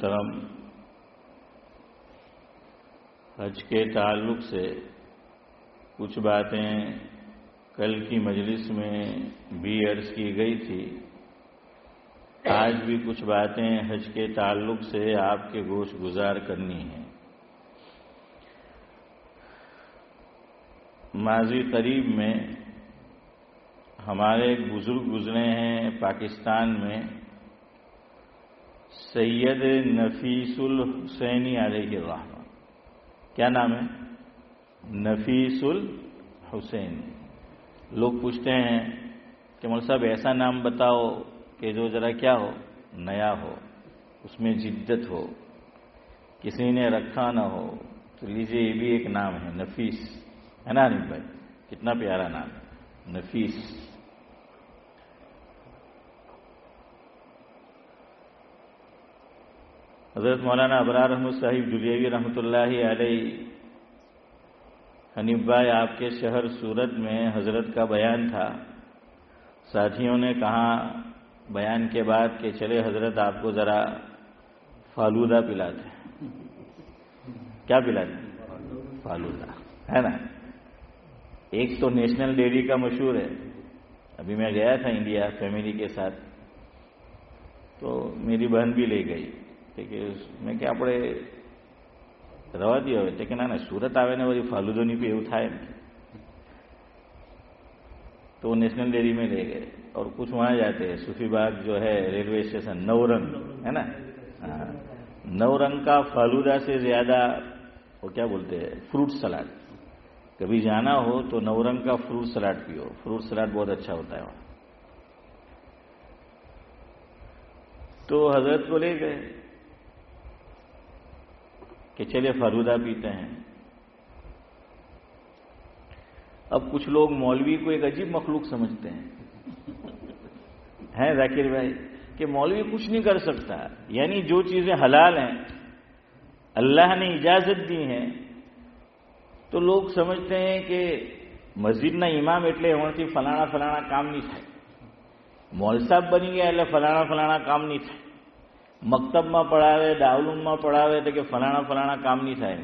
محترم، حج کے تعلق سے کچھ باتیں کل کی مجلس میں بھی عرض کی گئی تھی. آج بھی کچھ باتیں حج کے تعلق سے آپ کے گوش گزار کرنی ہیں. ماضی قریب میں ہمارے ایک بزرگ گزرے ہیں پاکستان میں، سید نفیس الحسینی علیہ الرحمہ. کیا نام ہے؟ نفیس الحسین. لوگ پوچھتے ہیں کہ مولوی صاحب ایسا نام بتاؤ کہ جو ذرا کیا ہو، نیا ہو، اس میں جدت ہو، کسی نے رکھا نہ ہو. تو لیجیے یہ بھی ایک نام ہے، نفیس ہے نا عارف بھائی؟ کتنا پیارا نام ہے، نفیس. حضرت مولانا ابرار احمد صاحب دلیوی رحمۃ اللہ علیہ، حنیف بھائی آپ کے شہر سورت میں حضرت کا بیان تھا. ساتھیوں نے کہا بیان کے بعد کہ چلے حضرت آپ کو ذرا فالودہ پلاتے. کیا پلاتے؟ فالودہ ہے نا. ایک تو نیشنل ڈیری کا مشہور ہے. ابھی میں گیا تھا انڈیا فیملی کے ساتھ، تو میری بہن بھی لے گئی. ٹھیک ہے، میں کیا پڑے رواتی ہوئے ٹھیک ہے نا، سورت آوے نے وہی فالودو نہیں پہ اٹھائے تو وہ نیشنل ڈیری میں لے گئے. اور کچھ وہاں جاتے ہیں صوفی باغ جو ہے ریلوے اسٹیشن، نورنگ ہے نا، نورنگ کا فالودہ سے زیادہ وہ کیا بولتے ہیں، فروٹ سلاڈ. کبھی جانا ہو تو نورنگ کا فروٹ سلاڈ پیو، فروٹ سلاڈ بہت اچھا ہوتا ہے وہاں. تو حضرت کو لے گئے کہ چلے فالودہ پیتے ہیں. اب کچھ لوگ مولوی کو ایک عجیب مخلوق سمجھتے ہیں ذاکر بھائی، کہ مولوی کچھ نہیں کر سکتا. یعنی جو چیزیں حلال ہیں، اللہ نے اجازت دی ہیں، تو لوگ سمجھتے ہیں کہ مسجد نہ امام એટલે હોવાથી ફલાણા ફલાણા કામ નહીં થાય. મૌલ સાહેબ બની ગયા એટલે ફલાણા ફલાણા કામ નહીં થાય. મક્તબમાં પઢાવે, દાવલુમમાં પઢાવે એટલે કે ફલાણા ફલાણા કામ નહીં થાય.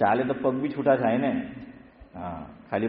ચાલે તો પગ બી છૂટા થાય ને. હા, ખાલી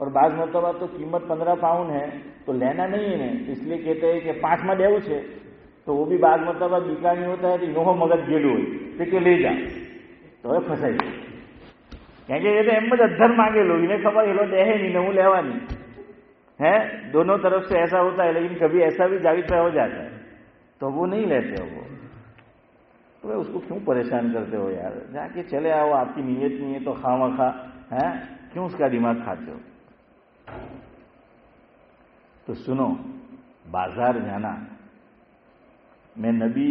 اور بعض مرتبہ تو قیمت 15 پاؤنڈ ہے تو لینا نہیں ہے، اس لیے کہتے ہیں کہ 5 માં દેવું છે તો وہ بھی بعض مرتبہ બીકા نہیں ہوتا ہے کہ નોહો મગજ ગયેલું હોય કે લઈ જા તો હવે ફસાઈ જાય. કારણ કે એ તો એમ જ અધ્ધર માંગેલો, એને ખબર એ લોકો દે નહીં ને હું લેવાની ہے. دونوں طرف سے ایسا ہوتا ہے، لیکن کبھی ایسا بھی جاوید پہ ہو جاتا ہے تو وہ نہیں لیتے ہو. وہ تو اس کو کیوں پریشان کرتے ہو یار، جا کے چلے آؤ، آپ کی نیت نہیں ہے تو خواہ مخواہ ہے کیوں اس کا دماغ کھاتے ہو. تو سنو، بازار جانا، میں نبی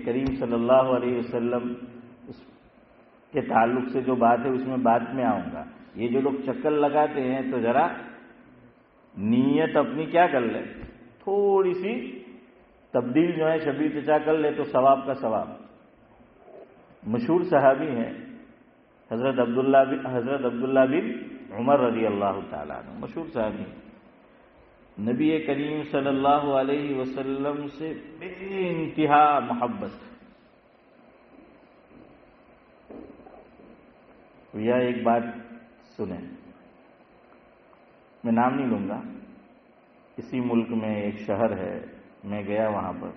کریم صلی اللہ علیہ وسلم کے تعلق سے جو بات ہے اس میں بعد میں آؤں گا. یہ جو لوگ چکر لگاتے ہیں تو ذرا نیت اپنی کیا کر لے، تھوڑی سی تبدیل جو ہے شبیہ چچا کر لے تو ثواب کا ثواب. مشہور صحابی ہیں حضرت عبداللہ بن عمر رضی اللہ تعالیٰ عنہ، مشہور صحابی، نبی کریم صلی اللہ علیہ وسلم سے بے انتہا محبت. یا ایک بات سنیں، میں نام نہیں لوں گا، اسی ملک میں ایک شہر ہے، میں گیا وہاں پر،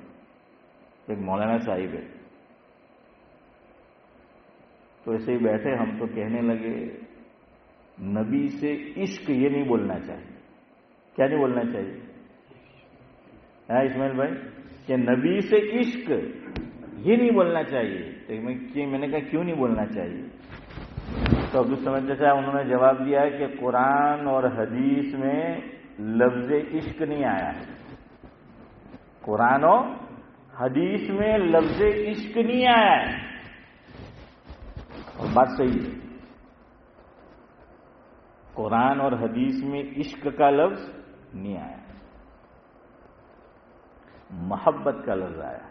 ایک مولانا صاحب ہے، تو ایسے ہی بیٹھے ہم تو کہنے لگے نبی سے عشق یہ نہیں بولنا چاہیے. کیا نہیں بولنا چاہیے اسماعیل بھائی؟ کہ نبی سے عشق یہ نہیں بولنا چاہیے. تو میں نے کہا کیوں نہیں بولنا چاہیے؟ تو عبدالصمد صاحب انہوں نے جواب دیا ہے کہ قرآن اور حدیث میں لفظ عشق نہیں آیا ہے. قرآن و حدیث میں لفظ عشق نہیں آیا ہے. اور بات صحیح ہے، قرآن اور حدیث میں عشق کا لفظ نہیں آیا، محبت کا لفظ آیا.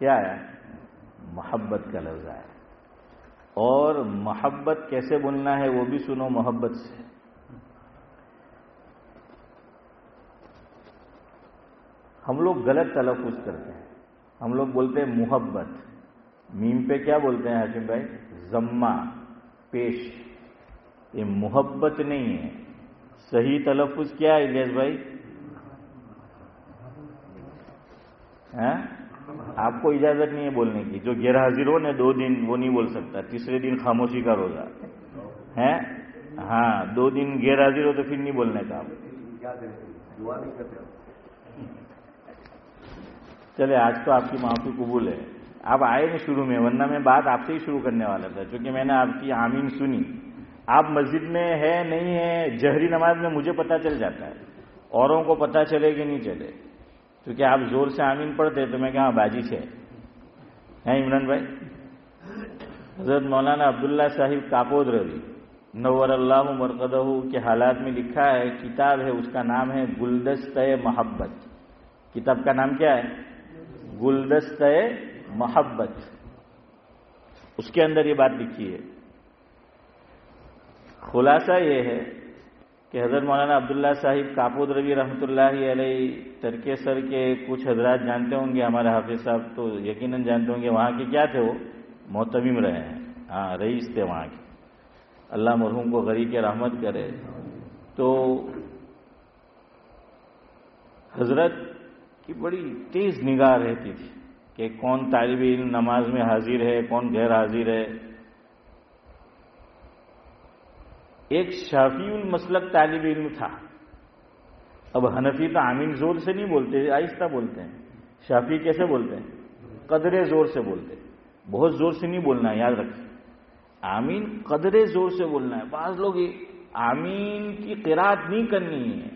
کیا آیا؟ محبت کا لفظ آیا. اور محبت کیسے بولنا ہے وہ بھی سنو، محبت سے. ہم لوگ غلط تلفظ کرتے ہیں، ہم لوگ بولتے ہیں محبت، میم پہ کیا بولتے ہیں حاکم بھائی؟ ضمہ پیش. یہ محبت نہیں ہے. صحیح تلفظ کیا ہے الیاس بھائی؟ آپ کو اجازت نہیں ہے بولنے کی. جو غیر حاضر ہو نا 2 دن وہ نہیں بول سکتا، تیسرے دن خاموشی کا روزہ ہے. ہاں 2 دن غیر حاضر ہو تو پھر نہیں بولنے کا. چلے آج تو آپ کی معافی قبول ہے، آپ آئے نا شروع میں، ورنہ میں بات آپ سے ہی شروع کرنے والا تھا. چونکہ میں نے آپ کی آمین سنی. آپ مسجد میں ہے نہیں ہے جہری نماز میں مجھے پتا چل جاتا ہے، اوروں کو پتا چلے کہ نہیں چلے. کیونکہ آپ زور سے آمین پڑھتے تو میں کہا باجی سے ہیں عمران بھائی. حضرت مولانا عبداللہ صاحب کاپود رضی نور اللہ مرقدہ کے حالات میں لکھا ہے، کتاب ہے اس کا نام ہے گلدستہ محبت. کتاب کا نام کیا ہے؟ گلدستہ محبت. اس کے اندر یہ بات لکھی ہے. خلاصہ یہ ہے کہ حضرت مولانا عبداللہ صاحب کاپود رضی رحمۃ اللہ علیہ ترکے سر کے کچھ حضرات جانتے ہوں گے، ہمارے حافظ صاحب تو یقیناً جانتے ہوں گے. وہاں کے کیا تھے؟ وہ محتمم رہے ہیں، ہاں رئیس تھے وہاں کے. اللہ مرحوم کو غریق رحمت کرے. تو حضرت کی بڑی تیز نگاہ رہتی تھی کہ کون طالب علم نماز میں حاضر ہے، کون غیر حاضر ہے. ایک شافعی المسلک طالب علم تھا. اب حنفی تو آمین زور سے نہیں بولتے، آہستہ بولتے ہیں. شافعی کیسے بولتے ہیں؟ قدرے زور سے بولتے. بہت زور سے نہیں بولنا ہے، یاد رکھیں. آمین قدرے زور سے بولنا ہے. بعض لوگ آمین کی قرات نہیں کرنی ہے.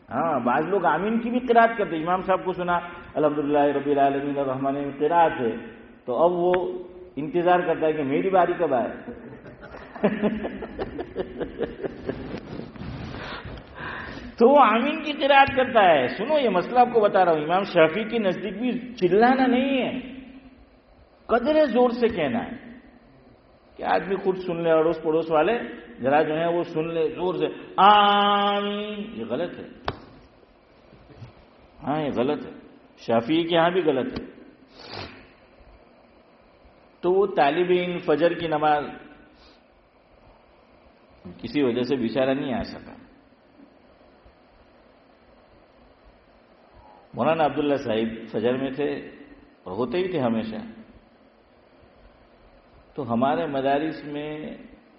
ہاں بعض لوگ آمین کی بھی قرات کرتے. امام صاحب کو سنا الحمدللہ رب العالمین الرحمن الرحیم قرات ہے تو اب وہ انتظار کرتا ہے کہ میری باری کب آئے. تو وہ آمین کی قرات کرتا ہے. سنو یہ مسئلہ آپ کو بتا رہا ہوں. امام شافعی کے نزدیک بھی چلانا نہیں ہے، قدرے زور سے کہنا ہے کہ آدمی خود سن لے، اڑوس پڑوس والے ذرا جو ہے وہ سن لے زور سے آمین. یہ غلط ہے. ہاں یہ غلط ہے. شافعی کے ہاں بھی غلط ہے. تو وہ طالب علم فجر کی نماز کسی وجہ سے بیچارہ نہیں آ سکا. مولانا عبداللہ صاحب فجر میں تھے اور ہوتے ہی تھے ہمیشہ. تو ہمارے مدارس میں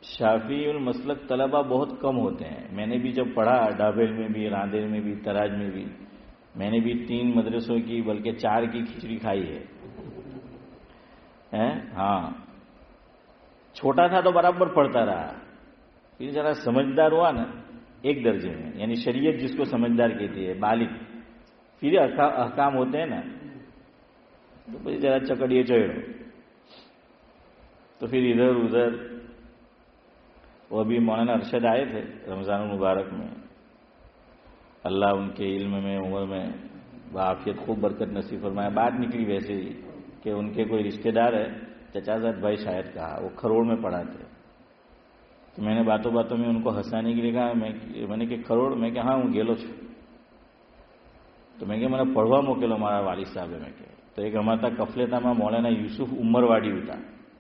شافعی المسلک طلبہ بہت کم ہوتے ہیں. میں نے بھی جب پڑھا ڈابیل میں بھی، راندیر میں بھی، تراج میں بھی، میں نے بھی 3 مدرسوں کی بلکہ 4 کی کھچڑی کھائی ہے. ہاں، چھوٹا تھا تو برابر پڑھتا رہا، پھر ذرا سمجھدار ہوا نا 1 درجے میں، یعنی شریعت جس کو سمجھدار کہتی ہے، بالغ، پھر احکام ہوتے ہیں نا، تو پھر ذرا چکڑیے چڑھو. تو پھر ادھر ادھر. وہ ابھی مولانا ارشد آئے تھے رمضان المبارک میں، اللہ ان کے علم میں، عمر میں بعافیت خوب برکت نصیب فرمایا. بات نکلی ویسے ہی کہ ان کے کوئی رشتہ دار ہے، چچا زاد بھائی شاید کہا، وہ کھروڑ میں پڑھاتے. تو میں نے باتوں باتوں میں ان کو ہنسانے کے لیے کہا، میں نے کہ کھروڑ میں کہ ہاں ہوں گیلو چھو. تو میں کہ મને પઢવા મોકલો મારા વાલી સાહેબે. મેં કે તો એક અમારા કફલેતામાં મૌલાના યુસુફ ઉમરવાડી હતા,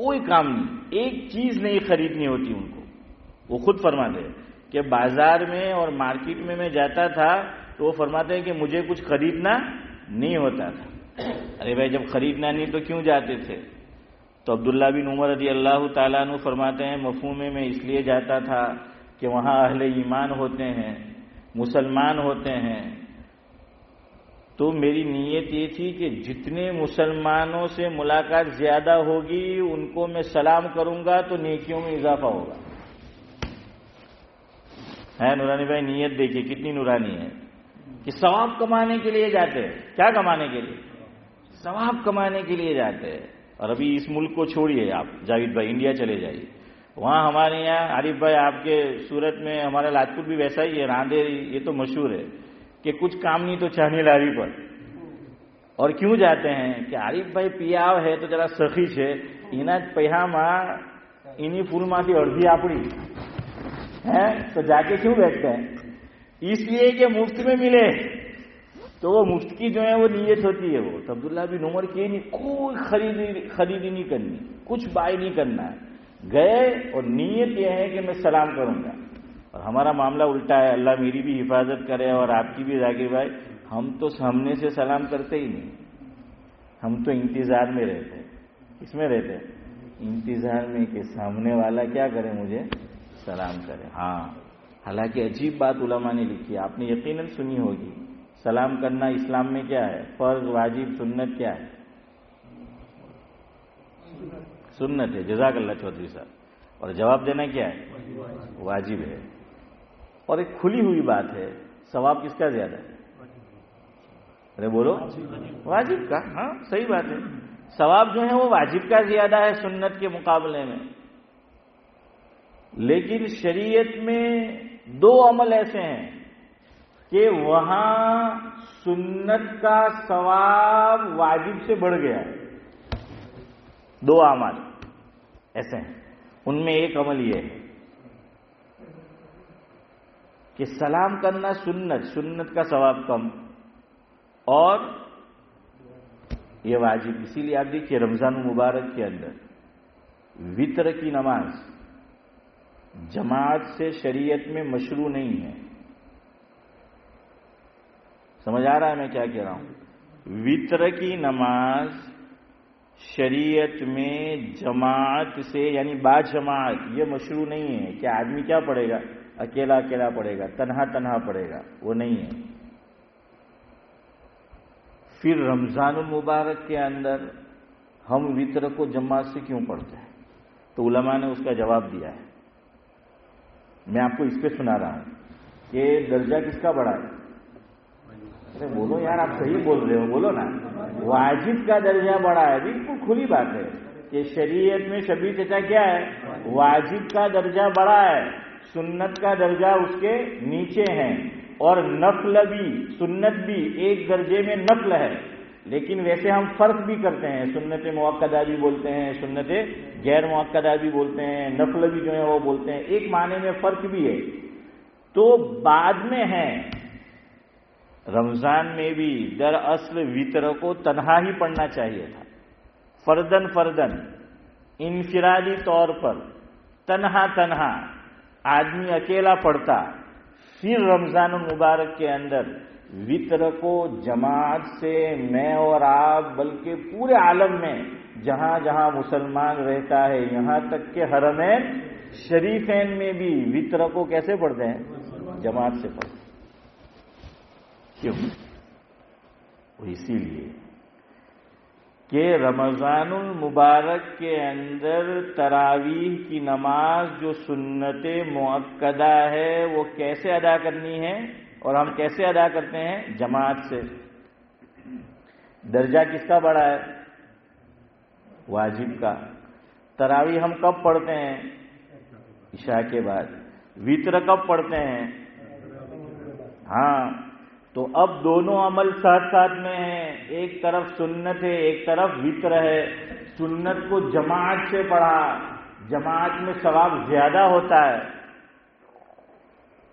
کوئی کام نہیں، ایک چیز نہیں خریدنی ہوتی ان کو. وہ خود فرماتے ہیں کہ بازار میں اور مارکیٹ میں جاتا تھا تو وہ فرماتے ہیں کہ مجھے کچھ خریدنا نہیں ہوتا تھا. ارے بھائی جب خریدنا نہیں تو کیوں جاتے تھے؟ تو عبداللہ بن عمر رضی اللہ تعالیٰ عنہ فرماتے ہیں مفہوم میں اس لیے جاتا تھا کہ وہاں اہل ایمان ہوتے ہیں، مسلمان ہوتے ہیں. تو میری نیت یہ تھی کہ جتنے مسلمانوں سے ملاقات زیادہ ہوگی ان کو میں سلام کروں گا تو نیکیوں میں اضافہ ہوگا. ہے نورانی بھائی، نیت دیکھیے کتنی نورانی ہے کہ ثواب کمانے کے لیے جاتے ہیں. کیا کمانے کے لیے؟ ثواب کمانے کے لیے جاتے ہیں. اور ابھی اس ملک کو چھوڑیے آپ جاوید بھائی، انڈیا چلے جائیے. وہاں ہمارے یہاں عارف بھائی آپ کے سورت میں، ہمارا لاجپور بھی ویسا ہی ہے، راندے یہ تو مشہور ہے کہ کچھ کام نہیں تو چاہنی لاری پر. اور کیوں جاتے ہیں کہ عارف بھائی پیاو ہے تو ذرا سخی ہے اینا پہا ماں انہی پھول ماتی اڑدھی آپڑی ہے تو جا کے کیوں بیٹھتے ہیں؟ اس لیے کہ مفت میں ملے. تو وہ مفت کی جو ہے وہ نیت ہوتی ہے. وہ تو عبداللہ بن عمر کی نہیں، کوئی خریدی نہیں کرنی، کچھ بائی نہیں کرنا ہے. گئے اور نیت یہ ہے کہ میں سلام کروں گا. اور ہمارا معاملہ الٹا ہے، اللہ میری بھی حفاظت کرے اور آپ کی بھی ذاکر بھائی. ہم تو سامنے سے سلام کرتے ہی نہیں، ہم تو انتظار میں رہتے ہیں. کس میں رہتے ہیں؟ انتظار میں کہ سامنے والا کیا کرے، مجھے سلام کرے. ہاں، حالانکہ عجیب بات علماء نے لکھی ہے، آپ نے یقیناً سنی ہوگی. سلام کرنا اسلام میں کیا ہے؟ فرض، واجب، سنت کیا ہے؟ سنت ہے. جزاک اللہ چودھری صاحب. اور جواب دینا کیا ہے؟ واجب ہے. اور ایک کھلی ہوئی بات ہے، ثواب کس کا زیادہ ہے؟ ارے بولو، واجب کا. ہاں صحیح بات ہے، ثواب جو ہے وہ واجب کا زیادہ ہے سنت کے مقابلے میں. لیکن شریعت میں دو عمل ایسے ہیں کہ وہاں سنت کا ثواب واجب سے بڑھ گیا ہے. دو اعمال ایسے ہیں، ان میں ایک عمل یہ ہے کہ سلام کرنا سنت کا ثواب کم اور یہ واجب. اسی لیے آپ دیکھیے رمضان المبارک کے اندر وتر کی نماز جماعت سے شریعت میں مشروع نہیں ہے. سمجھ آ رہا ہے میں کیا کہہ رہا ہوں؟ وتر کی نماز شریعت میں جماعت سے یعنی با جماعت یہ مشروع نہیں ہے کہ آدمی کیا پڑھے گا، اکیلا اکیلا پڑھے گا، تنہا پڑھے گا، وہ نہیں ہے. پھر رمضان المبارک کے اندر ہم وتر کو جماعت سے کیوں پڑھتے ہیں؟ تو علماء نے اس کا جواب دیا ہے. میں آپ کو اس پہ سنا رہا ہوں کہ درجہ کس کا بڑا ہے. ارے بولو یار، آپ صحیح بول رہے ہو، بولو نا. واجب کا درجہ بڑا ہے. بالکل کھلی بات ہے کہ شریعت میں شبیر چچا کیا ہے، واجب کا درجہ بڑا ہے، سنت کا درجہ اس کے نیچے ہے. اور نفل بھی سنت بھی ایک درجے میں نفل ہے. لیکن ویسے ہم فرق بھی کرتے ہیں، سنت مؤکدہ بھی بولتے ہیں، سنت غیر مؤکدہ بھی بولتے ہیں، نفل بھی جو ہے وہ بولتے ہیں. ایک معنی میں فرق بھی ہے. تو بعد میں ہے رمضان میں بھی دراصل وتر کو تنہا ہی پڑھنا چاہیے تھا، فردن انفرادی طور پر تنہا آدمی اکیلا پڑھتا. پھر رمضان المبارک کے اندر وتر کو جماعت سے میں اور آپ بلکہ پورے عالم میں جہاں جہاں مسلمان رہتا ہے، یہاں تک کہ حرمین شریفین میں بھی وتر کو کیسے پڑھتے ہیں؟ جماعت سے پڑھتے ہیں. کیوں؟ اسی لیے کہ رمضان المبارک کے اندر تراویح کی نماز جو سنت مؤکدہ ہے وہ کیسے ادا کرنی ہے اور ہم کیسے ادا کرتے ہیں؟ جماعت سے. درجہ کس کا بڑا ہے؟ واجب کا. تراویح ہم کب پڑھتے ہیں؟ عشاء کے بعد. وتر کب پڑھتے ہیں؟ ہاں. تو اب دونوں عمل ساتھ ساتھ میں ہیں، ایک طرف سنت ہے ایک طرف وتر ہے. سنت کو جماعت سے پڑھا، جماعت میں ثواب زیادہ ہوتا ہے.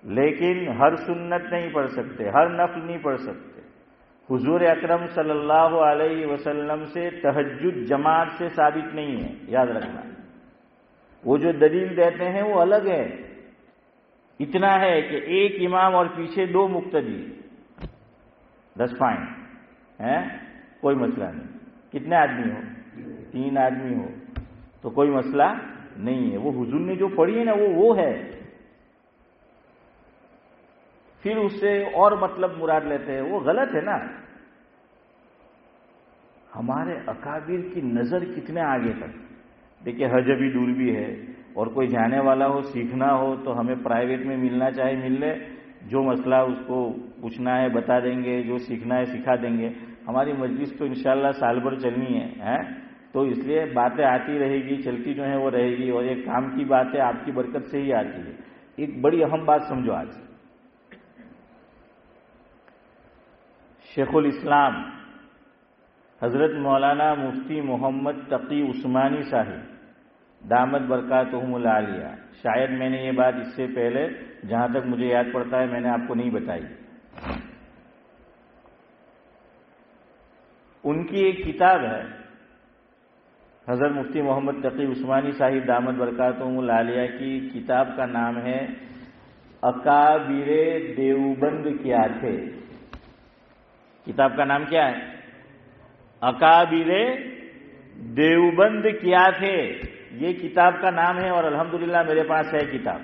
لیکن ہر سنت نہیں پڑھ سکتے، ہر نفل نہیں پڑھ سکتے. حضور اکرم صلی اللہ علیہ وسلم سے تہجد جماعت سے ثابت نہیں ہے، یاد رکھنا۔ وہ جو دلیل دیتے ہیں وہ الگ ہے، اتنا ہے کہ ایک امام اور پیچھے 2 مقتدی، 10 پوائنٹ ہے، کوئی مسئلہ نہیں۔ کتنے آدمی ہو؟ 3 آدمی ہو تو کوئی مسئلہ نہیں ہے۔ وہ حضور نے جو پڑھی ہے نا وہ ہے، پھر اس سے اور مطلب مراد لیتے ہیں، وہ غلط ہے نا۔ ہمارے اکابر کی نظر کتنے آگے تک، دیکھیں حج ابھی دور بھی ہے، اور کوئی جانے والا ہو سیکھنا ہو تو ہمیں پرائیویٹ میں ملنا چاہے مل لے، جو مسئلہ اس کو پوچھنا ہے بتا دیں گے، جو سیکھنا ہے سکھا دیں گے۔ ہماری مجلس تو انشاءاللہ سال بھر چلنی ہے، تو اس لیے باتیں آتی رہے گی، چلتی جو ہے وہ رہے گی، اور ایک کام کی بات ہے، آپ کی برکت سے ہی آتی ہے۔ ایک بڑی اہم بات سمجھو، آج شیخ الاسلام حضرت مولانا مفتی محمد تقی عثمانی صاحب دامت برکاتہم العالیہ، شاید میں نے یہ بات اس سے پہلے جہاں تک مجھے یاد پڑتا ہے میں نے آپ کو نہیں بتائی۔ ان کی ایک کتاب ہے، حضرت مفتی محمد تقی عثمانی صاحب دامت برکاتہم العالیہ کی کتاب کا نام ہے اکابر دیوبند کیا تھے۔ کتاب کا نام کیا ہے؟ اکابر دیوبند کیا تھے، یہ کتاب کا نام ہے، اور الحمدللہ میرے پاس ہے کتاب،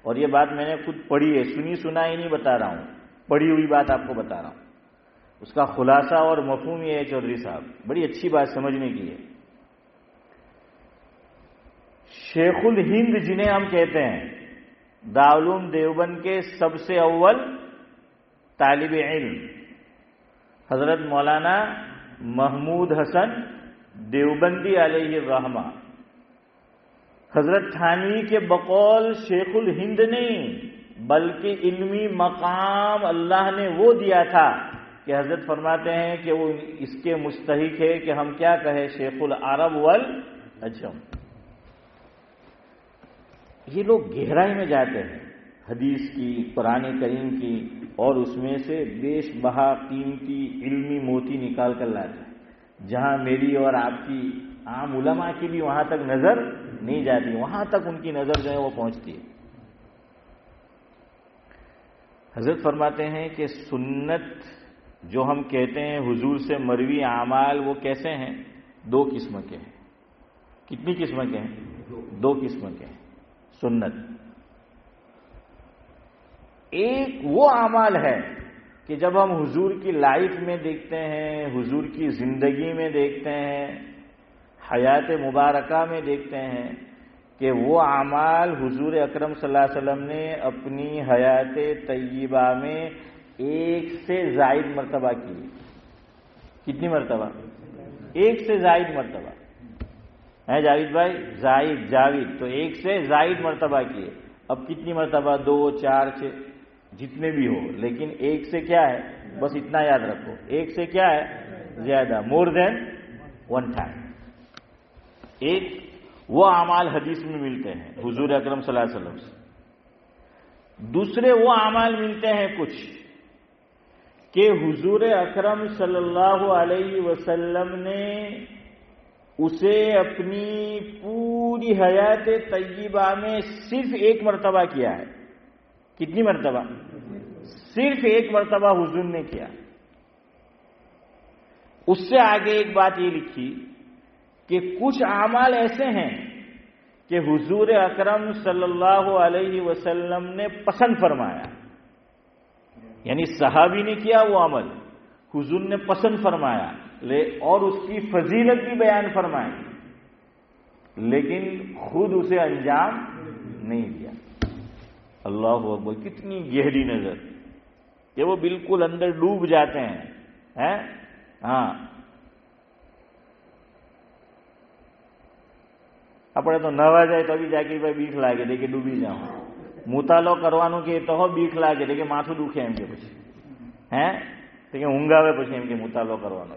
اور یہ بات میں نے خود پڑھی ہے، سنی سنا ہی نہیں بتا رہا ہوں، پڑھی ہوئی بات آپ کو بتا رہا ہوں۔ اس کا خلاصہ اور مفہوم یہ ہے چودھری صاحب، بڑی اچھی بات سمجھنے کی ہے۔ شیخ الہند جنہیں ہم کہتے ہیں، دارالعلوم دیوبند کے سب سے اول طالب علم حضرت مولانا محمود حسن دیوبندی علیہ الرحمہ، حضرت تھانوی کے بقول شیخ الہند نہیں بلکہ علمی مقام اللہ نے وہ دیا تھا کہ حضرت فرماتے ہیں کہ وہ اس کے مستحق ہے کہ ہم کیا کہیں، شیخ العرب والعجم۔ یہ لوگ گہرائی میں جاتے ہیں حدیث کی، قرآن کریم کی، اور اس میں سے بیش بہا قیمتی علمی موتی نکال کر لاتے ہیں، جہاں میری اور آپ کی عام علماء کی بھی وہاں تک نظر نہیں جاتی، وہاں تک ان کی نظر جو ہے وہ پہنچتی ہے۔ حضرت فرماتے ہیں کہ سنت جو ہم کہتے ہیں حضور سے مروی اعمال، وہ کیسے ہیں؟ 2 قسم کے ہیں۔ کتنی قسم کے ہیں؟ 2 قسم کے ہیں سنت۔ ایک وہ اعمال ہے کہ جب ہم حضور کی لائف میں دیکھتے ہیں، حضور کی زندگی میں دیکھتے ہیں، حیات مبارکہ میں دیکھتے ہیں کہ وہ اعمال حضور اکرم صلی اللہ علیہ وسلم نے اپنی حیات طیبہ میں 1 سے زائد مرتبہ کی۔ کتنی مرتبہ؟ 1 سے زائد مرتبہ ہے جاوید بھائی، جاوید تو 1 سے زائد مرتبہ کیے۔ اب کتنی مرتبہ؟ 2 4 6 جتنے بھی ہو، لیکن 1 سے کیا ہے؟ بس اتنا یاد رکھو، 1 سے کیا ہے؟ زیادہ، مور دین 1 ٹائم۔ ایک وہ اعمال حدیث میں ملتے ہیں حضور اکرم صلی اللہ علیہ وسلم سے، دوسرے وہ اعمال ملتے ہیں کچھ کہ حضور اکرم صلی اللہ علیہ وسلم نے اسے اپنی پوری حیات طیبہ میں صرف 1 مرتبہ کیا ہے۔ کتنی مرتبہ؟ صرف 1 مرتبہ حضور نے کیا۔ اس سے آگے ایک بات یہ لکھی کہ کچھ اعمال ایسے ہیں کہ حضور اکرم صلی اللہ علیہ وسلم نے پسند فرمایا، یعنی صحابی نے کیا وہ عمل، حضور نے پسند فرمایا اور اس کی فضیلت بھی بیان فرمائی، لیکن خود اسے انجام نہیں دیا۔ اللہ اکبر، کتنی گہری نظر کہ وہ بالکل اندر ڈوب جاتے ہیں۔ ہاں આપણે તો નવા જાય તો બી જાગી ભાઈ બીક લાગે કે ડૂબી જાઉં, મુતાલો કરવાનું કે તો બીક લાગે કે માથું દુખે એમ કે પછી તો કે ઊંઘ આવે પછી એમ કે મુતાલો કરવાનો,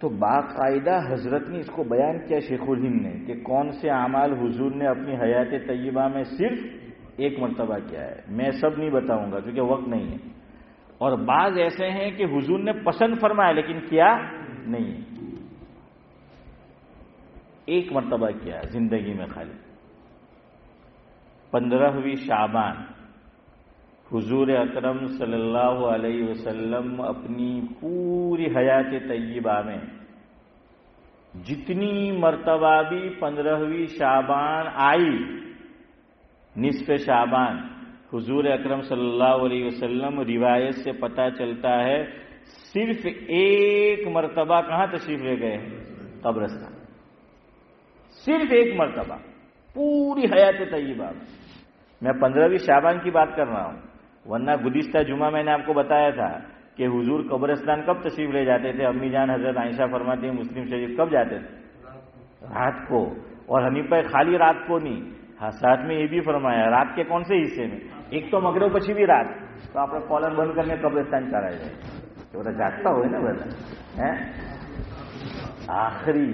تو باقاعدہ حضرت نے اس کو بیان کیا شیخ الہند نے کہ کون سے اعمال حضور نے اپنی حیات طیبہ میں صرف ایک مرتبہ کیا ہے. میں سب نہیں بتاؤں گا کیونکہ وقت نہیں ہے. اور بعض ایسے ہیں کہ حضور نے پسند فرمایا لیکن کیا نہیں, ایک مرتبہ کیا زندگی میں خالی. 15ویں شعبان حضور اکرم صلی اللہ علیہ وسلم اپنی پوری حیات طیبہ میں جتنی مرتبہ بھی 15ویں شعبان آئی, نصف شعبان, حضور اکرم صلی اللہ علیہ وسلم روایت سے پتہ چلتا ہے صرف ایک مرتبہ کہاں تشریف لے گئے ہیں؟ قبرستان. صرف ایک مرتبہ پوری حیات طیبہ میں 15ویں شعبان کی بات کر رہا ہوں, ورنہ گزشتہ جمعہ میں نے آپ کو بتایا تھا کہ حضور قبرستان کب تشریف لے جاتے تھے. امی جان حضرت عائشہ فرماتی ہیں مسلم شریف کب جاتے تھے؟ رات کو. اور حنیفہ خالی رات کو نہیں, ہاں ساتھ میں یہ بھی فرمایا رات کے کون سے حصے میں, ایک تو مغرب پچھی بھی رات, تو آپ کالر بند کرنے قبرستان چلا جائے تو جاگتا ہوئے نا بتا آخری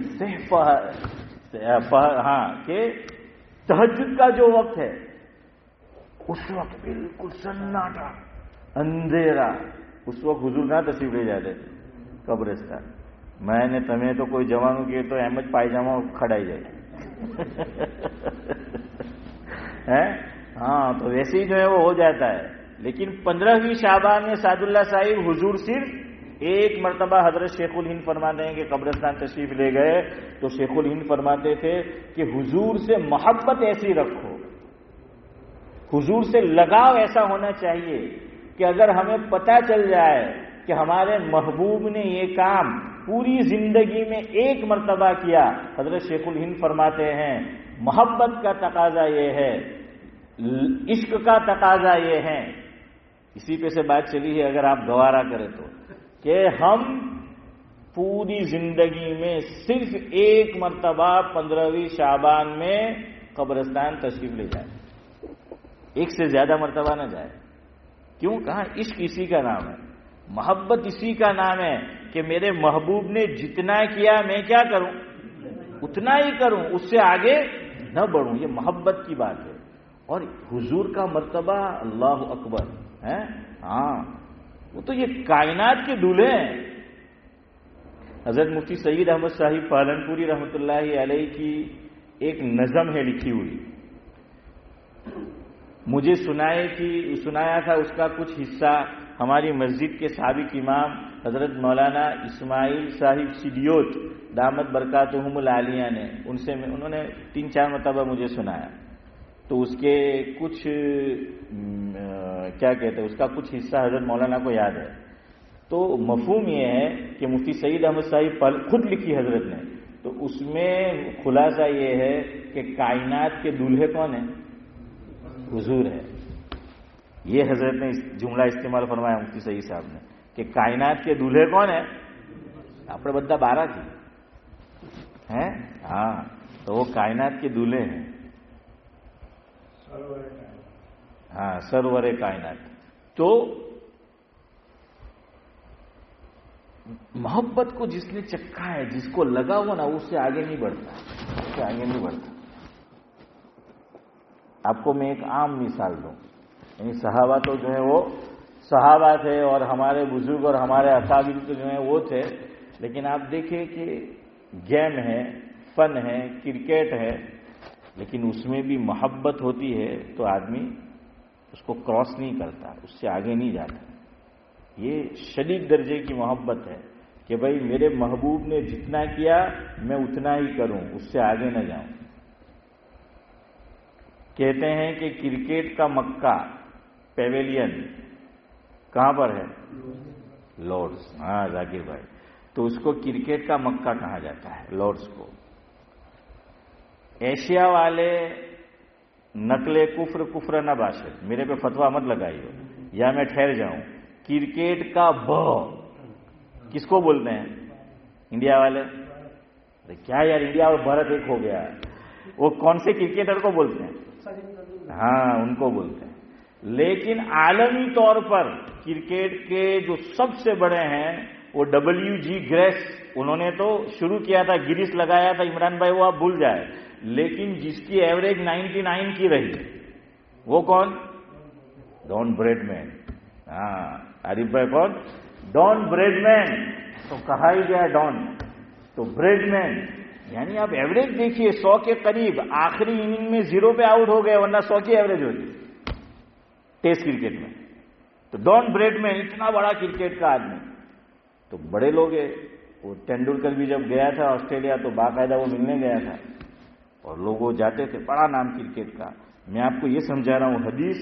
ہاں کہ تہجد کا جو وقت ہے اس وقت بالکل سناٹا اندھیرا, اس وقت حضور نہ تشریف لے جاتے تھے قبرستان. میں نے تمہیں تو کوئی جوانوں کے تو احمد پائجامہ کھڑائی جائے ہاں, تو ویسے ہی جو ہے وہ ہو جاتا ہے. لیکن 15ویں شعبان میں سعد اللہ صاحب حضور صرف ایک مرتبہ حضرت شیخ الہند فرماتے ہیں کہ قبرستان تشریف لے گئے تو شیخ الہند فرماتے تھے کہ حضور سے محبت ایسی رکھو, حضور سے لگاؤ ایسا ہونا چاہیے کہ اگر ہمیں پتہ چل جائے کہ ہمارے محبوب نے یہ کام پوری زندگی میں ایک مرتبہ کیا, حضرت شیخ الہند فرماتے ہیں محبت کا تقاضا یہ ہے, عشق کا تقاضا یہ ہے. اسی پہ سے بات چلی ہے اگر آپ گوارا کریں تو کہ ہم پوری زندگی میں صرف ایک مرتبہ 15ویں شعبان میں قبرستان تشریف لے جائیں, ایک سے زیادہ مرتبہ نہ جائے. کیوں؟ کہا عشق اسی کا نام ہے, محبت اسی کا نام ہے کہ میرے محبوب نے جتنا کیا میں کیا کروں, اتنا ہی کروں, اس سے آگے نہ بڑھوں. یہ محبت کی بات ہے. اور حضور کا مرتبہ اللہ اکبر ہے. ہاں وہ تو یہ کائنات کے دولہے ہیں. حضرت مفتی سید احمد صاحب پالنپوری رحمۃ اللہ علیہ کی ایک نظم ہے لکھی ہوئی, مجھے سنایا تھا اس کا کچھ حصہ ہماری مسجد کے سابق امام حضرت مولانا اسماعیل صاحب سیڈیوت دامت برکاتہم العالیہ نے, انہوں نے 3-4 مرتبہ مجھے سنایا. تو اس کے کچھ کیا کہتے ہیں, اس کا کچھ حصہ حضرت مولانا کو یاد ہے. تو مفہوم یہ ہے کہ مفتی سعید احمد صاحب خود لکھی حضرت نے, تو اس میں خلاصہ یہ ہے کہ کائنات کے دولہے کون ہیں؟ حضور ہے. یہ حضرت نے جملہ استعمال فرمایا مفتی سعید صاحب نے کہ کائنات کے دولہے کون ہیں؟ آپ بدہ 12 کی ہیں. ہاں تو وہ کائنات کے دولہے ہیں. ہاں سرور کائنات. تو محبت کو جس نے چکھا ہے, جس کو لگا ہوا نا, اس سے آگے نہیں بڑھتا. آپ کو میں ایک عام مثال دوں, یعنی صحابہ تو جو ہے وہ صحابہ تھے اور ہمارے بزرگ اور ہمارے اکابر تو جو ہیں وہ تھے, لیکن آپ دیکھیں کہ گیم ہے, فن ہے, کرکٹ ہے, لیکن اس میں بھی محبت ہوتی ہے تو آدمی اس کو کراس نہیں کرتا, اس سے آگے نہیں جاتا. یہ شدید درجے کی محبت ہے کہ بھائی میرے محبوب نے جتنا کیا میں اتنا ہی کروں, اس سے آگے نہ جاؤں. کہتے ہیں کہ کرکٹ کا مکہ پیویلین کہاں پر ہے؟ لارڈز. ہاں ذاکر بھائی, تو اس کو کرکٹ کا مکہ کہا جاتا ہے, لارڈز کو. ایشیا والے نقل کفر نہ باشد, میرے پہ فتویٰ مت لگائیے یا میں ٹھہر جاؤں. کرکٹ کا کس کو بولتے ہیں؟ انڈیا والے. کیا یار, انڈیا اور بھارت ایک ہو گیا. وہ کون سے کرکٹر کو بولتے ہیں؟ ہاں ان کو بولتے ہیں. لیکن عالمی طور پر کرکٹ کے جو سب سے بڑے ہیں وہ WG گریس انہوں نے تو شروع کیا تھا، گریس لگایا تھا عمران بھائی، وہ آپ بھول جائے، لیکن جس کی ایوریج 99 کی رہی وہ کون؟ ڈان بریڈمین. ہاں عارف بھائی کون؟ ڈان بریڈمین. تو کہا ہی گیا ڈان، تو بریڈمین یعنی آپ ایوریج دیکھیے 100 کے قریب، آخری اننگ میں 0 پہ آؤٹ ہو گئے، ورنہ 100 کی ایوریج ہوتی ٹیسٹ کرکٹ میں. تو ڈان بریڈمین اتنا بڑا کرکٹ کا آدمی. تو بڑے لوگ ہیں، وہ ٹینڈولکر بھی جب گیا تھا آسٹریلیا تو باقاعدہ وہ ملنے گیا تھا اور لوگ وہ جاتے تھے، بڑا نام کرکٹ کا. میں آپ کو یہ سمجھا رہا ہوں، حدیث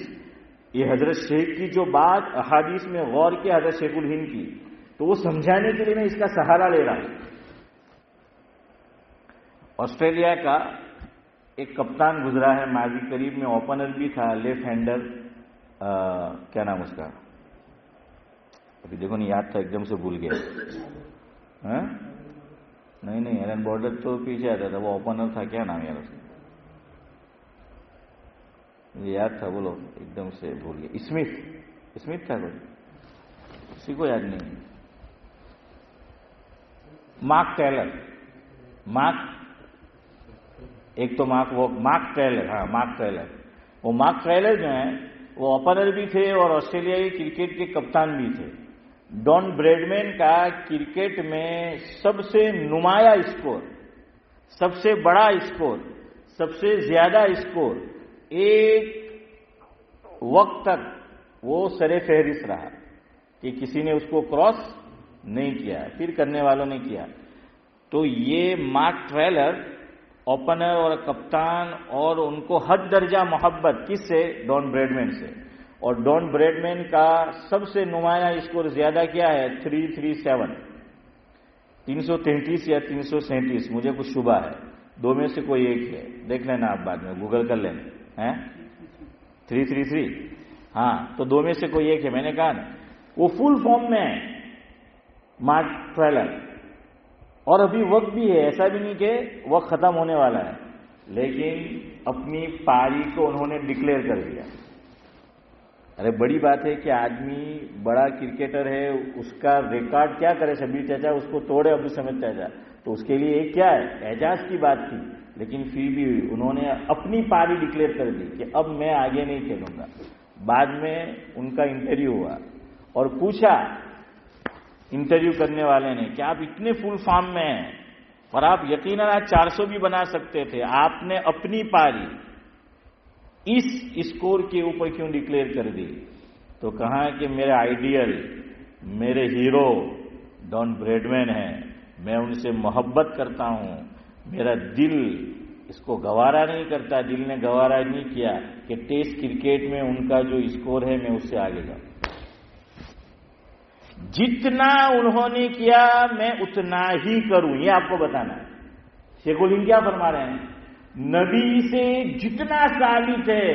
یہ حضرت شیخ کی جو بات احادیث میں غور کیا حضرت شیخ الہند کی، تو وہ سمجھانے کے لیے میں اس کا سہارا لے رہا ہوں. آسٹریلیا کا ایک کپتان گزرا ہے ماضی قریب میں، اوپنر بھی تھا، لیفٹ ہینڈر، کیا نام اس کا؟ ابھی دیکھو نہیں یاد تھا، ایک دم سے بھول گیا. نہیں ایلن بارڈر تو پیچھے آتا تھا، وہ اوپنر تھا، کیا نام یار اس کا؟ مجھے یاد تھا، بولو ایک دم سے بھول گیا. اسمتھ تھا کوئی، کسی کو یاد نہیں. مارک ٹیلر، ایک تو مارک ٹیلر. ہاں مارک ٹیلر. وہ مارک ٹیلر جو ہیں وہ اوپنر بھی تھے اور آسٹریلیائی کرکٹ کے کپتان بھی تھے. ڈان بریڈمین کا کرکٹ میں سب سے نمایاں اسکور، سب سے بڑا اسکور، سب سے زیادہ اسکور ایک وقت تک وہ سر فہرست رہا کہ کسی نے اس کو کراس نہیں کیا، پھر کرنے والوں نے کیا. تو یہ مارک ٹریلر اوپنر اور کپتان، اور ان کو حد درجہ محبت کس سے؟ ڈان بریڈمین سے. اور ڈان بریڈمین کا سب سے نمایاں اسکور زیادہ کیا ہے؟ 337، 333 یا 337، مجھے کچھ شبہ ہے، دو میں سے کوئی ایک ہے، دیکھ لینا آپ بعد میں گوگل کر لینا. 333، ہاں تو دو میں سے کوئی ایک ہے. میں نے کہا نا وہ فل فارم میں ہے مارک ٹریلر، اور ابھی وقت بھی ہے، ایسا بھی نہیں کہ وقت ختم ہونے والا ہے، لیکن اپنی پاری کو انہوں نے ڈکلیئر کر دیا. ارے بڑی بات ہے کہ آدمی بڑا کرکٹر ہے، اس کا ریکارڈ کیا کرے شبیر چاچا، اس کو توڑے ابو سمجھ چاچا، تو اس کے لیے ایک کیا ہے، اعجاز کی بات تھی. لیکن پھر بھی انہوں نے اپنی پاری ڈکلیئر کر دی کہ اب میں آگے نہیں کھیلوں گا. بعد میں ان کا انٹرویو ہوا اور پوچھا انٹرویو کرنے والے نے کہ آپ اتنے فل فارم میں ہیں اور آپ یقیناً آج 400 بھی بنا سکتے تھے، آپ نے اپنی پاری اس اسکور کے اوپر کیوں ڈکلیئر کر دی؟ تو کہا کہ میرے آئیڈیل، میرے ہیرو ڈان بریڈمین ہیں، میں ان سے محبت کرتا ہوں، میرا دل اس کو گوارا نہیں کرتا، دل نے گوارا نہیں کیا کہ ٹیسٹ کرکٹ میں ان کا جو اسکور ہے میں اس سے آگے جاؤں. جتنا انہوں نے کیا میں اتنا ہی کروں، یہ آپ کو بتانا ہے. شیخ الہند کیا فرما رہے ہیں؟ نبی سے جتنا ثابت ہے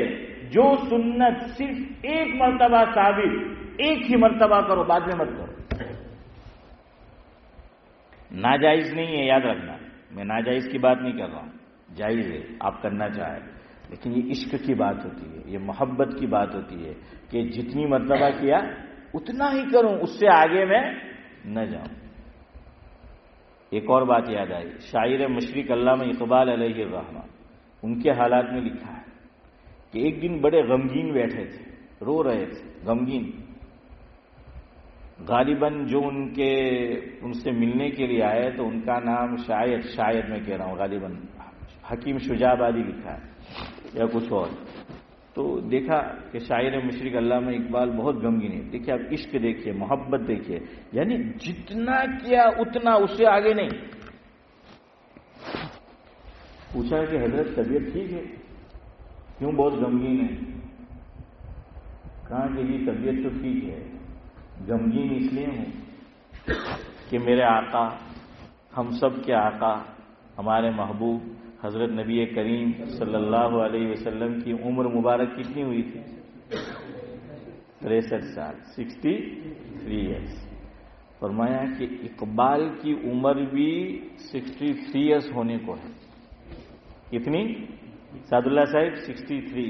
جو سنت صرف ایک مرتبہ ثابت، ایک ہی مرتبہ کرو، بعد میں مت کرو. ناجائز نہیں ہے، یاد رکھنا، میں ناجائز کی بات نہیں کر رہا ہوں، جائز ہے آپ کرنا چاہیں، لیکن یہ عشق کی بات ہوتی ہے، یہ محبت کی بات ہوتی ہے کہ جتنی مرتبہ کیا اتنا ہی کروں، اس سے آگے میں نہ جاؤں. ایک اور بات یاد آئی، شاعر مشرق علامہ اقبال علیہ الرحمہ، ان کے حالات میں لکھا ہے کہ ایک دن بڑے غمگین بیٹھے تھے، رو رہے تھے، غمگین. غالباً جو ان سے ملنے کے لیے آئے تو ان کا نام شاید میں کہہ رہا ہوں غالباً حکیم شجاع آبادی لکھا ہے یا کچھ اور. تو دیکھا کہ شاعر مشرق علامہ اقبال بہت غمگین ہے. دیکھیے آپ عشق دیکھیے، محبت دیکھیے، یعنی جتنا کیا اتنا، اس سے آگے نہیں. پوچھا کہ حضرت طبیعت ٹھیک ہے؟ کیوں بہت غمگین ہے؟ کہا کہ یہ طبیعت تو ٹھیک ہے، غمگین اس لیے ہوں کہ میرے آقا، ہم سب کے آقا، ہمارے محبوب حضرت نبی کریم صلی اللہ علیہ وسلم کی عمر مبارک کتنی ہوئی تھی؟ 63 سال، 63 ایئرس. فرمایا کہ اقبال کی عمر بھی 63 ایئرس ہونے کو ہے. کتنی؟ سعد اللہ صاحب 63.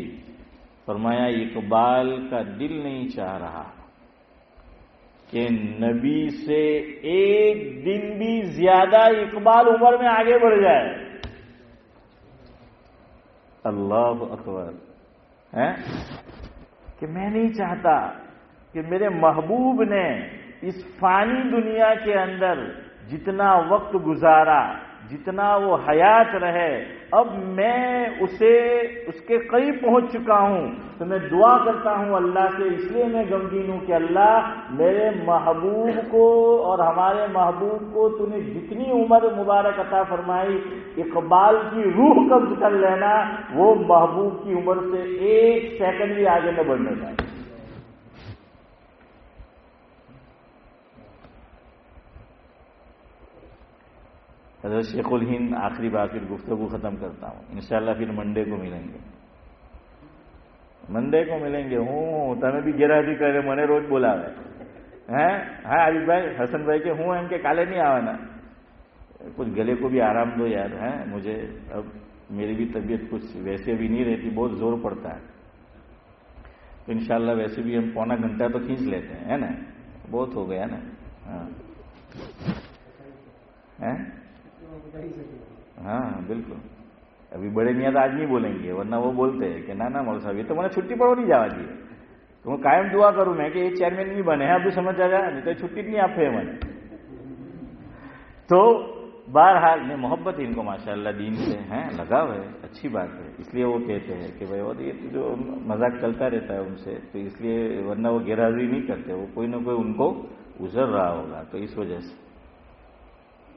فرمایا اقبال کا دل نہیں چاہ رہا کہ نبی سے ایک دن بھی زیادہ اقبال عمر میں آگے بڑھ جائے. اللہ اکبر. کہ میں نہیں چاہتا کہ میرے محبوب نے اس فانی دنیا کے اندر جتنا وقت گزارا، جتنا وہ حیات رہے، اب میں اس کے قریب پہنچ چکا ہوں. تو میں دعا کرتا ہوں اللہ سے، اس لیے میں غمگین ہوں کہ اللہ میرے محبوب کو اور ہمارے محبوب کو تو نے جتنی عمر مبارک عطا فرمائی، اقبال کی روح قبض کر لینا، وہ محبوب کی عمر سے ایک سیکنڈ بھی آگے نہ بڑھنے پائے. حضرت شیخ الہند آخری بار پھر گفتگو ختم کرتا ہوں. انشاءاللہ پھر منڈے کو ملیں گے. ہوں تمہیں بھی گیرہتی کرے منے روز بولا ہے. ہاں عارف بھائی، حسن بھائی کے ہوں ان کے کالے نہیں آوانا. کچھ گلے کو بھی آرام دو یار. مجھے اب میری بھی طبیعت کچھ ویسے بھی نہیں رہتی، بہت زور پڑتا ہے. تو انشاءاللہ ویسے بھی ہم پونا گھنٹہ تو کھینچ لیتے ہیں، ہے نا؟ بہت ہو گیا نا. ہاں بالکل. ابھی بڑے میاں تو آج نہیں بولیں گے، ورنہ وہ بولتے ہیں کہ نا مول صاحب یہ تو میں چھٹی پڑو نہیں جاوا دی. تو میں قائم دعا کروں میں کہ یہ چیئرمین نہیں بنے ہیں، ابھی سمجھ آ جائے نہیں تو چھٹی نہیں آپ ہے. تو بہرحال میں محبت ان کو ماشاءاللہ دین سے ہیں لگاؤ ہے، اچھی بات ہے. اس لیے وہ کہتے ہیں کہ بھائی اور یہ جو مذاق چلتا رہتا ہے ان سے، تو اس لیے ورنہ وہ غیر حاضری نہیں کرتے، وہ کوئی نہ کوئی ان کو گزر رہا ہوگا. تو اس وجہ سے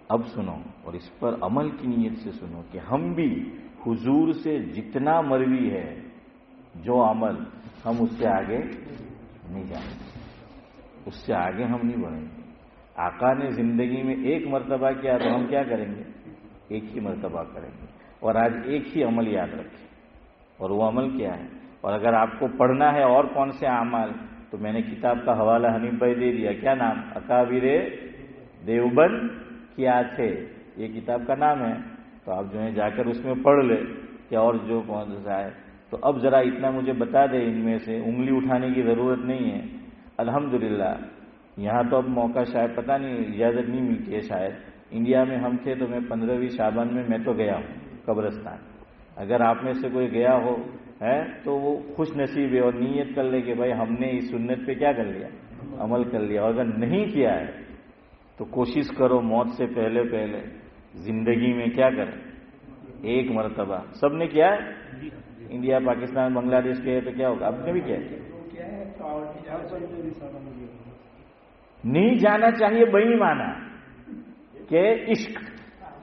اب سنو اور اس پر عمل کی نیت سے سنو کہ ہم بھی حضور سے جتنا مروی ہے جو عمل، ہم اس سے آگے نہیں جائیں گے، اس سے آگے ہم نہیں بڑھیں گے. آقا نے زندگی میں ایک مرتبہ کیا تو ہم کیا کریں گے؟ ایک ہی مرتبہ کریں گے. اور آج ایک ہی عمل یاد رکھیں، اور وہ عمل کیا ہے. اور اگر آپ کو پڑھنا ہے اور کون سے اعمال، تو میں نے کتاب کا حوالہ حنیف بھائی دے دیا. کیا نام؟ اکابر دیوبند کیا تھے، یہ کتاب کا نام ہے. تو آپ جو ہے جا کر اس میں پڑھ لے کہ اور جو کون سا ہے. تو اب ذرا اتنا مجھے بتا دے، ان میں سے انگلی اٹھانے کی ضرورت نہیں ہے. الحمدللہ یہاں تو اب موقع شاید پتہ نہیں، اجازت نہیں ملتی ہے شاید. انڈیا میں ہم تھے تو میں 15ویں شعبان میں تو گیا ہوں قبرستان. اگر آپ میں سے کوئی گیا ہو ہے تو وہ خوش نصیب ہے، اور نیت کر لے کہ بھائی ہم نے اس سنت پہ کیا کر لیا؟ عمل کر لیا. اور اگر نہیں کیا ہے تو کوشش کرو موت سے پہلے زندگی میں کیا کریں، ایک مرتبہ. سب نے کیا ہے، انڈیا پاکستان بنگلہ دیش کے تو کیا ہوگا؟ آپ نے بھی کیا ہے. نہیں جانا چاہیے بہی مانا کہ عشق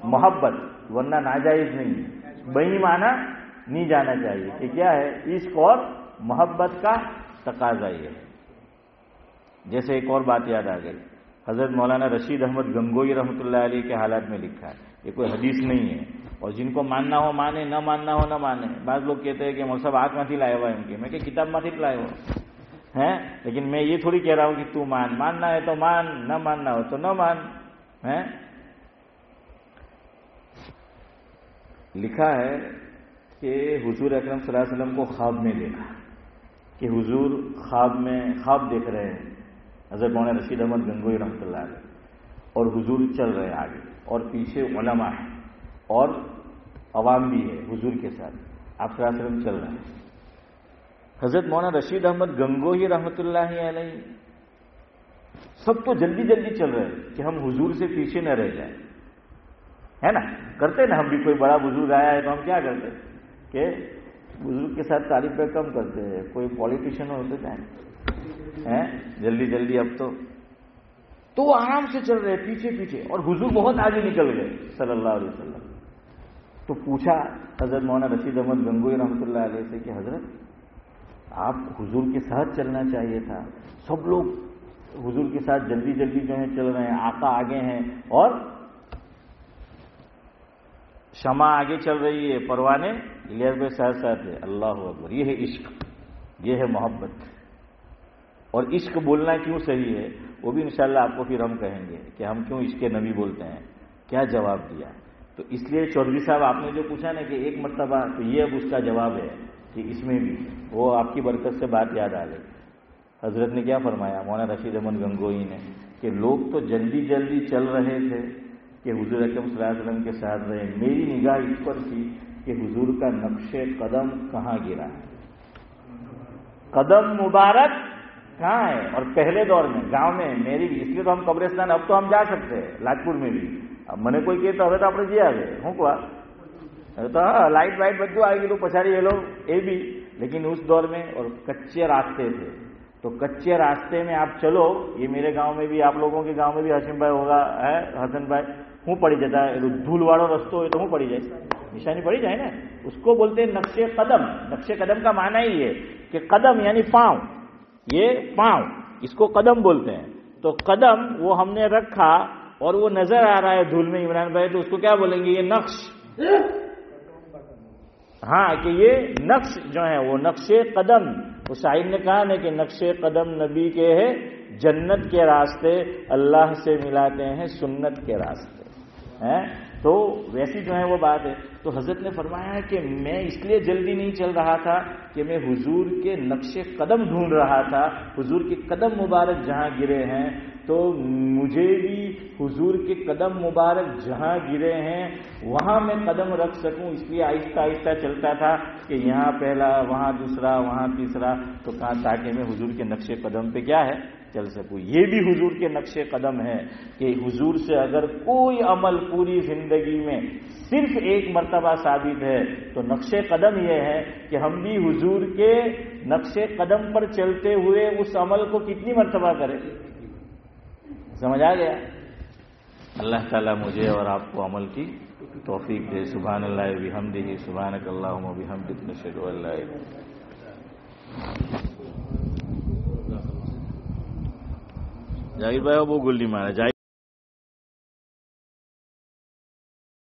محبت، ورنہ ناجائز نہیں. بہی مانا نہیں جانا چاہیے کہ کیا ہے، عشق اور محبت کا تقاضا یہ ہے. جیسے ایک اور بات یاد آ گئی، حضرت مولانا رشید احمد گنگوئی رحمۃ اللہ علیہ کے حالات میں لکھا ہے. یہ کوئی حدیث نہیں ہے، اور جن کو ماننا ہو مانے، نہ ماننا ہو نہ مانے. بعض لوگ کہتے ہیں کہ مول صاحب آنکھ ماتھی لائے ہوا ان کے، میں کہ کتاب ماتھی لائے ہو ہیں. لیکن میں یہ تھوڑی کہہ رہا ہوں کہ تو ماننا ہے تو مان، نہ ماننا ہو تو نہ مان. لکھا ہے کہ حضور اکرم صلی اللہ علیہ وسلم کو خواب میں دیکھا کہ حضور خواب دیکھ رہے ہیں حضرت مولانا رشید احمد گنگوئی رحمۃ اللہ علیہ، اور حضور چل رہے ہیں آگے، اور پیچھے علماء ہیں اور عوام بھی ہے حضور کے ساتھ. آپ صلی اللہ علیہ وسلم چل رہے ہیں. حضرت مولانا رشید احمد گنگوئی رحمۃ اللہ علیہ سب تو جلدی چل رہے ہیں کہ ہم حضور سے پیچھے نہ رہ جائیں، ہے نا. کرتے نا ہم بھی، کوئی بڑا بزرگ آیا ہے تو ہم کیا کرتے کہ بزرگ کے ساتھ تعریف پہ کم کرتے ہیں. کوئی پولیٹیشین ہوتے ہیں جلدی. اب تو وہ آرام سے چل رہے پیچھے، اور حضور بہت آگے نکل گئے صلی اللہ علیہ وسلم. تو پوچھا حضرت مولانا رشید احمد گنگوئی رحمۃ اللہ علیہ سے کہ حضرت آپ حضور کے ساتھ چلنا چاہیے تھا. سب لوگ حضور کے ساتھ جلدی جو ہے چل رہے ہیں، آقا آگے ہیں اور شمع آگے چل رہی ہے، پروانے لیئر پہ ساتھ ہے. اللہ اکبر. یہ ہے عشق، یہ ہے محبت. اور عشق بولنا کیوں صحیح ہے وہ بھی انشاءاللہ آپ کو پھر ہم کہیں گے کہ ہم کیوں عشق نبی بولتے ہیں، کیا جواب دیا. تو اس لیے چودھری صاحب آپ نے جو پوچھا نا کہ ایک مرتبہ، تو یہ اب اس کا جواب ہے کہ اس میں بھی وہ آپ کی برکت سے بات یاد آ گئی حضرت نے کیا فرمایا مولانا رشید احمد گنگوئی نے کہ لوگ تو جلدی جلدی چل رہے تھے کہ حضور اکرم صلی اللہ علیہ وسلم کے ساتھ رہے، میری نگاہ اس پر تھی کہ حضور کا نقش قدم کہاں گرا ہے، قدم مبارک کہاں ہے. اور پہلے دور میں گاؤں میں میری بھی، اس لیے تو ہم قبرستان اب تو ہم جا سکتے ہیں لاجپور میں بھی. اب میں نے کوئی کہتا ہوئے تو آپ نے جیا گئے ہوں کو تو لائٹ وائٹ بدو آئے گی تو پچھاڑی یہ لوگ یہ بھی. لیکن اس دور میں اور کچے راستے تھے، تو کچے راستے میں آپ چلو. یہ میرے گاؤں میں بھی، آپ لوگوں کے گاؤں میں بھی ہاشم بھائی ہوگا، حسن بھائی ہوں پڑی جاتا ہے دھول واڑو رستو ہے تو ہوں پڑی جائے، نشانی پڑی جائے نا. اس کو بولتے ہیں نقش قدم. نقش قدم کا معنی ہی ہے کہ قدم یعنی پاؤں، یہ پاؤں اس کو قدم بولتے ہیں. تو قدم وہ ہم نے رکھا اور وہ نظر آ رہا ہے دھول میں عمران بھائی، تو اس کو کیا بولیں گے؟ یہ نقش. ہاں کہ یہ نقش جو ہے وہ نقش قدم. اس شاعر نے کہا نا کہ نقش قدم نبی کے ہے، جنت کے راستے اللہ سے ملاتے ہیں سنت کے راستے ہیں. تو ویسی جو ہے وہ بات ہے. تو حضرت نے فرمایا ہے کہ میں اس لیے جلدی نہیں چل رہا تھا کہ میں حضور کے نقش قدم ڈھونڈ رہا تھا. حضور کے قدم مبارک جہاں گرے ہیں تو مجھے بھی حضور کے قدم مبارک جہاں گرے ہیں وہاں میں قدم رکھ سکوں، اس لیے آہستہ آہستہ چلتا تھا کہ یہاں پہلا، وہاں دوسرا، وہاں تیسرا. تو کہا تاکہ میں حضور کے نقش قدم پہ کیا ہے چل سکوں. یہ بھی حضور کے نقش قدم ہے کہ حضور سے اگر کوئی عمل پوری زندگی میں صرف ایک مرتبہ ثابت ہے تو نقش قدم یہ ہے کہ ہم بھی حضور کے نقش قدم پر چلتے ہوئے اس عمل کو کتنی مرتبہ کریں. سمجھ آ گیا؟ اللہ تعالیٰ مجھے اور آپ کو عمل کی توفیق دے. سبحان اللہ وبحمدہ، سبحانک اللہم وبحمدک، نشہد ان لا الہ الا انت. جاہر بھائی وہ گلی مارا جائے.